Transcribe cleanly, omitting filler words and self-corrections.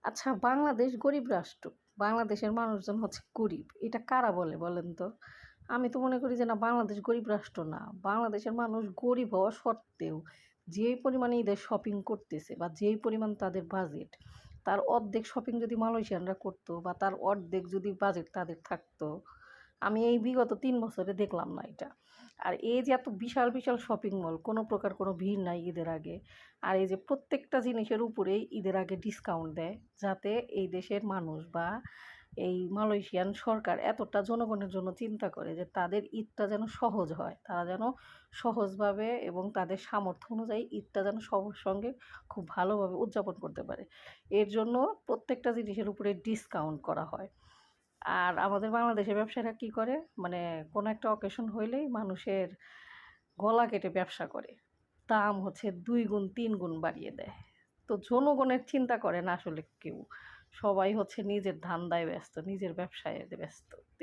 আচ্ছা, বাংলাদেশ গরিব রাষ্ট্র। বাংলাদেশের মানুষজন হচ্ছে গরিব। এটা কারা বলে বলেন তো? আমি তো মনে করি যে না, বাংলাদেশ গরিব রাষ্ট্র না। বাংলাদেশের মানুষ গরিব হওয়া সত্ত্বেও যে পরিমাণে ঈদের শপিং করতেছে বা যেই পরিমাণ তাদের বাজেট, তার অর্ধেক শপিং যদি মালয়েশিয়ানরা করতো বা তার অর্ধেক যদি বাজেট তাদের থাকতো, আমি এই বিগত ৩ বছরে দেখলাম না এটা। আর এই যে এত বিশাল, বিশাল শপিং মল, কোনো প্রকার কোনো ভিড় নাই ঈদের আগে। আর এই যে প্রত্যেকটা জিনিসের উপরেই ঈদের আগে ডিসকাউন্ট দেয়, যাতে এই দেশের মানুষ বা এই মালয়েশিয়ান সরকার এতটা জনগণের জন্য চিন্তা করে যে তাদের ঈদটা যেন সহজ হয়। তারা যেন সহজভাবে এবং তাদের সামর্থ্য অনুযায়ী ঈদটা যেন সবার সঙ্গে খুব ভালোভাবে উদযাপন করতে পারে। এর জন্য প্রত্যেকটা জিনিসের উপরে ডিসকাউন্ট করা হয়। আর আমাদের বাংলাদেশের ব্যবসায়ীরা কী করে? মানে কোনো একটা অকেশন হইলেই মানুষের গলা কেটে ব্যবসা করে। দাম হচ্ছে ২ গুণ ৩ গুণ বাড়িয়ে দেয়। তো জনগণের চিন্তা করে না আসলে কেউ। সবাই হচ্ছে নিজের ধান্দায় ব্যস্ত, নিজের ব্যবসায় ব্যস্ত। তো